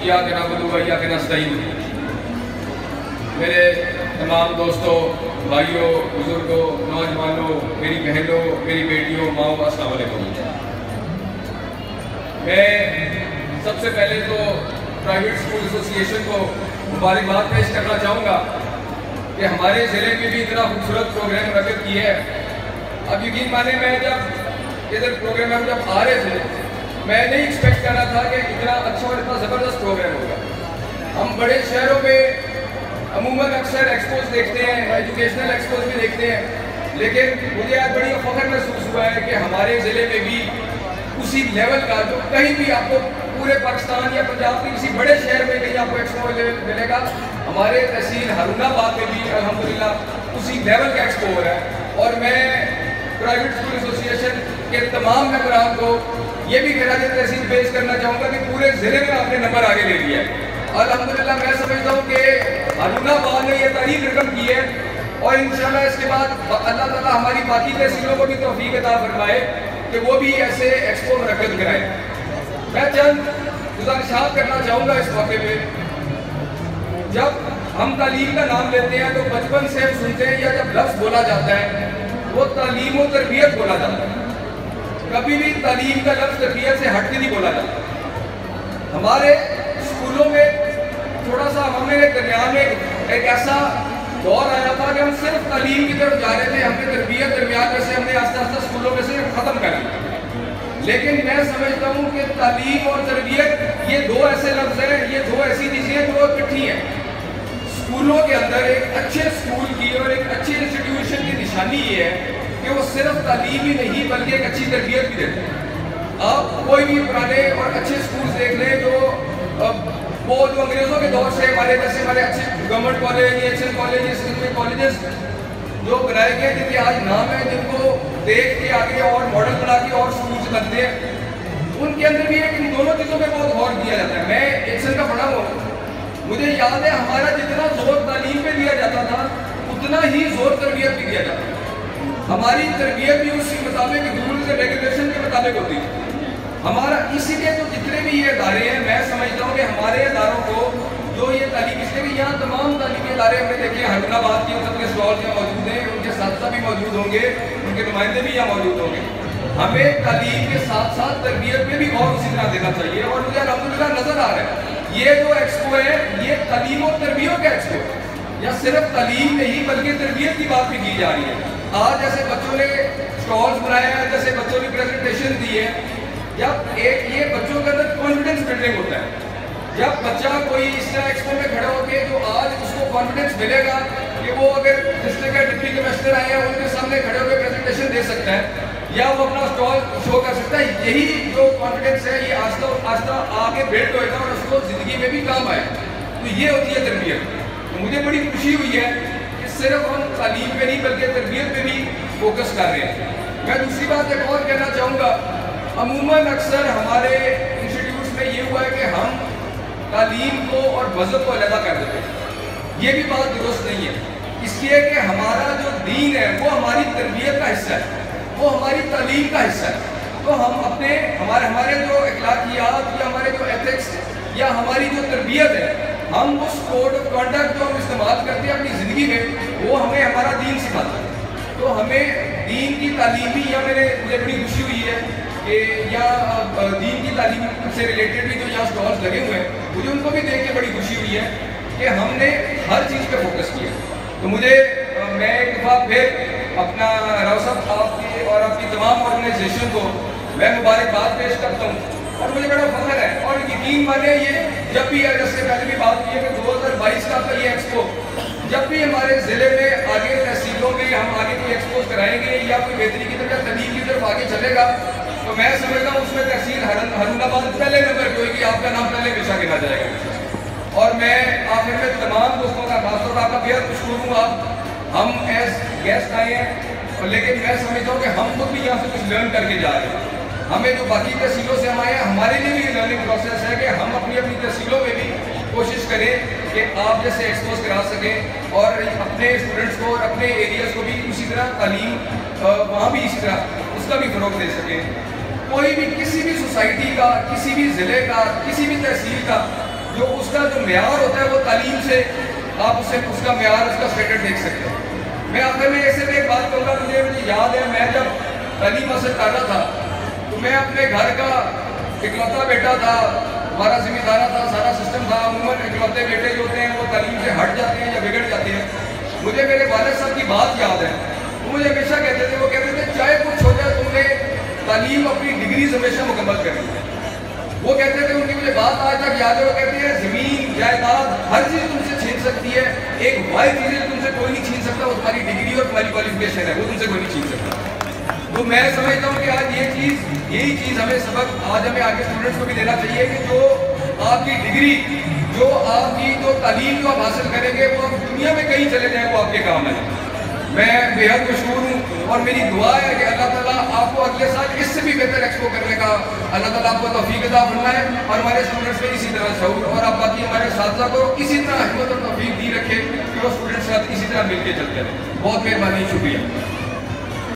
इय्याक नअबुदु व इय्याक नस्तईन। मेरे तमाम दोस्तों, भाइयों, बुजुर्गों, नौजवानों, मेरी बहनों, मेरी बेटियों, माओ, अस्सलाम वालेकुम। मैं सबसे पहले तो प्राइवेट स्कूल एसोसिएशन को मुबारकबाद पेश करना चाहूँगा कि हमारे ज़िले में भी इतना खूबसूरत प्रोग्राम रखत किया है। अब यकीन माने, मैं जब इधर प्रोग्राम में जब आ रहे थे, मैं नहीं एक्सपेक्ट कर रहा था कि इतना अच्छा और इतना ज़बरदस्त प्रोग्राम होगा। हम बड़े शहरों में अमूमन अक्सर एक्सपोज देखते हैं, एजुकेशनल एक्सपोज भी देखते हैं, लेकिन मुझे आज बड़ी फख्र महसूस हुआ है कि हमारे ज़िले में भी उसी लेवल का, जो कहीं भी आपको पूरे पाकिस्तान या पंजाब के किसी बड़े शहर में कहीं आपको एक्सपो मिलेगा, हमारे तहसील हारूनाबाद में भी अल्हम्दुलिल्लाह उसी लेवल का एक्सपो हो रहा है। और मैं प्राइवेट स्कूल एसोसिएशन के तमाम मेंबरान को ये भी खराज तहसीन पेश करना चाहूँगा कि पूरे ज़िले में आपने नंबर आगे ले लिया है। अल्हम्दुलिल्लाह मैं समझता हूँ कि हारूनाबाद ने ये तारीफ रकम की है, और इंशाल्लाह इसके बाद अल्लाह ताला हमारी बाकी तहसीलों को भी तौफीक अता फरमाए कि वो भी ऐसे एक्सपो मुनक्किद कराएं। मैं चंद गुज़ारिशात करना चाहूँगा इस मौके पे। जब हम तालीम का नाम लेते हैं तो बचपन से हम सुनते हैं, या जब लफ्ज़ बोला जाता है वो तालीम और तरबियत बोला जाता है। कभी भी तालीम का लफ्ज़ तरबियत से हट के नहीं बोला जाता। हमारे स्कूलों में थोड़ा सा हमें दरमियान में एक ऐसा दौर आया था कि हम सिर्फ तालीम की तरफ जा रहे थे, हमने तरबियत दरमियान में से हमने आस्ते आस्ते स्कूलों में से ख़त्म कर दी। लेकिन मैं समझता हूँ कि तालीम और तरबियत ये दो ऐसे लफ्ज़ हैं, ये दो ऐसी चीज़ें जो इकट्ठी हैं। स्कूलों के अंदर एक अच्छे स्कूल की और एक अच्छे इंस्टीट्यूशन की निशानी ये है कि वो सिर्फ तालीम ही नहीं बल्कि एक अच्छी तरबियत भी देते हैं। आप कोई भी पुराने और अच्छे स्कूल देख लें, वो जो अंग्रेज़ों के दौर से हमारे जैसे हमारे अच्छे government college, HN college, Islamic colleges जो बनाए गए, जिनके आज नाम है, जिनको देख के आगे और मॉडल बना के और स्कूल्स बनते हैं, उनके अंदर भी इन दोनों चीज़ों पे बहुत गौर किया जाता है। मैं एचएन का पढ़ा हूँ, मुझे याद है हमारा जितना जोर तालीम पे दिया जाता था उतना ही जोर तरबियत भी दिया जाता था। हमारी तरबियत भी उसी मुताबिक रूल्स एंड रेगुलेशन के मुताबिक होती थी हमारा। इसीलिए तो जितने भी ये इदारे हैं, मैं समझता हूँ कि हमारे इदारों को जो ये तालीम, इसलिए कि यहाँ तमाम तालीमी इदारे हमने देखे हारूनाबाद के सबके स्टॉल यहाँ मौजूद हैं, उनके साथ साथ भी मौजूद होंगे, उनके नुमाइंदे भी यहाँ मौजूद होंगे। हमें तालीम के साथ साथ तरबियत में भी गौर उसी तरह देना चाहिए। और मुझे अल्हम्दुलिल्लाह नज़र आ रहा है ये जो एक्सपो है ये तालीम और तरबियत का एक्सपो है, या सिर्फ तालीम नहीं बल्कि तरबियत की बात भी की जा रही है। आज जैसे बच्चों ने स्टॉल्स बनाए हैं, जैसे बच्चों ने प्रेजेंटेशन दी है, जब एक ये बच्चों के अंदर कॉन्फिडेंस बिल्डिंग होता है। जब बच्चा कोई इस तरह एक्सपो में खड़ा होकर जो आज उसको कॉन्फिडेंस मिलेगा कि वो अगर डिस्ट्रिक्ट के डिप्टी कमिश्नर आए हैं उनके सामने खड़े होकर प्रेजेंटेशन दे सकता है, या वो अपना स्टॉल शो कर सकता है, यही जो कॉन्फिडेंस है ये आस्ता आगे बिल्ड होएगा और उसको ज़िंदगी में भी काम आए। तो ये होती है तरबियत। तो मुझे बड़ी खुशी हुई है कि सिर्फ हम तालीम पे नहीं बल्कि तरबियत पे भी फोकस कर रहे हैं। मैं दूसरी बात एक और कहना चाहूँगा, अमूमन अक्सर हमारे इंस्टीट्यूट्स में ये हुआ है कि हम तालीम को और मज़हब को अलग कर देते हैं। ये भी बात दुरुस्त नहीं है, इसलिए कि हमारा जो दीन है वो हमारी तरबियत का हिस्सा है, वो हमारी तालीम का हिस्सा है। तो हम अपने हमारे जो अखलाकियात या हमारे जो एथिक्स या हमारी जो तरबियत है, हम उस कोड ऑफ कंडक्ट जो हम इस्तेमाल करते हैं अपनी ज़िंदगी में, वो हमें हमारा दीन सिखाता है। तो हमें दीन की तालीमी, या मुझे बड़ी खुशी हुई है कि या दीन की तालीम से रिलेटेड भी जो यहाँ स्टॉल्स लगे हुए हैं, मुझे उनको भी देख के बड़ी खुशी हुई है कि हमने हर चीज़ पे फोकस किया। तो मुझे मैं एक दफ़ा फिर अपना राव साहब आपकी और आपकी तमाम ऑर्गेनाइजेशन को मैं मुबारकबाद पेश करता हूँ, और मुझे बड़ा फख्र है। और यकीन माने ये जब भी जैसे पहले भी बात की है कि 2022 का ये एक्सपो, जब भी हमारे ज़िले में आगे तहसीलों में हम आगे कोई एक्सपोज कराएंगे या कोई बेहतरी की तरफ तलीम की तरफ आगे चलेगा, तो मैं समझता हूँ उसमें तहसील हारूनाबाद पहले नंबर पे होगी, आपका नाम पहले पेशा गिना जाएगा। और मैं आखिर में तमाम दोस्तों का खासतौर पर आपका बेहद मशहूर हूँ। आप हम एज गेस्ट आए हैं, लेकिन मैं समझता हूँ कि हम खुद भी यहाँ से कुछ लर्न करके जा रहे हैं। हमें जो बाकी तहसीलों से हम आए हैं, हमारे लिए भी लर्निंग प्रोसेस है कि हम अपनी अपनी तहसीलों में भी कोशिश करें कि आप जैसे एक्सपोज करा सकें, और अपने स्टूडेंट्स को और अपने एरियाज़ को भी उसी तरह तालीम वहाँ भी इसी तरह उसका भी फ़रोग़ दे सकें। कोई भी किसी भी सोसाइटी का, किसी भी ज़िले का, किसी भी तहसील का جو اس کا جو معیار ہوتا ہے وہ تعلیم سے آپ اس کا معیار اس کا اسٹینڈرڈ دیکھ سکتے ہیں. میں آخر میں ایسے میں ایک بات کہوں گا, مجھے یاد ہے میں جب تعلیم حاصل کر رہا تھا تو میں اپنے گھر کا اکلوتا بیٹا تھا, ہمارا ذمہ دارہ تھا, سارا سسٹم تھا. عموماً اکلوتے بیٹے جو ہوتے ہیں وہ تعلیم سے ہٹ جاتے ہیں یا بگڑ جاتے ہیں. مجھے میرے والد صاحب کی بات یاد ہے, وہ مجھے ہمیشہ کہتے تھے, وہ کہتے تھے چاہے کچھ ہو جائے تم نے تعلیم اپنی ڈگریز ہمیشہ مکمل کرنی ہے. وہ کہتے تھے, ان کی مجھے بات آج تک یاد ہے, وہ کہتے ہیں زمین جائیداد ہر چیز تم سے چھین سکتی ہے, ایک واحد چیز تم سے کوئی نہیں چھین سکتا, وہ تمہاری ڈگری اور تمہاری کوالیفکیشن ہے, وہ تم سے کوئی نہیں چھین سکتا. تو میں سمجھتا ہوں کہ آج یہی چیز ہمیں سبق آج ہمیں آگے اسٹوڈنٹس کو بھی دینا چاہیے کہ جو آپ کی ڈگری, جو آپ کی جو تعلیم جو آپ حاصل کریں گے وہ آپ دنیا میں کہیں چلے جائیں وہ آپ کے کام ہے. میں بے حد مشہور ہوں اور میری دعا ہے کہ اللہ تعالیٰ آپ کو اگلے سال اس سے بھی بہتر ایکسپو کرنے کا اللہ تعالیٰ آپ کو توفیق عطا فرمائے, اور ہمارے اسٹوڈنٹس میں اسی طرح شعور, اور آپ باقی ہمارے اساتذہ کو اسی طرح ہمت اور توفیق دی رکھے کہ وہ اسٹوڈنٹس کے ساتھ اسی طرح مل کے چلتے رہیں. بہت مہربانی, شکریہ.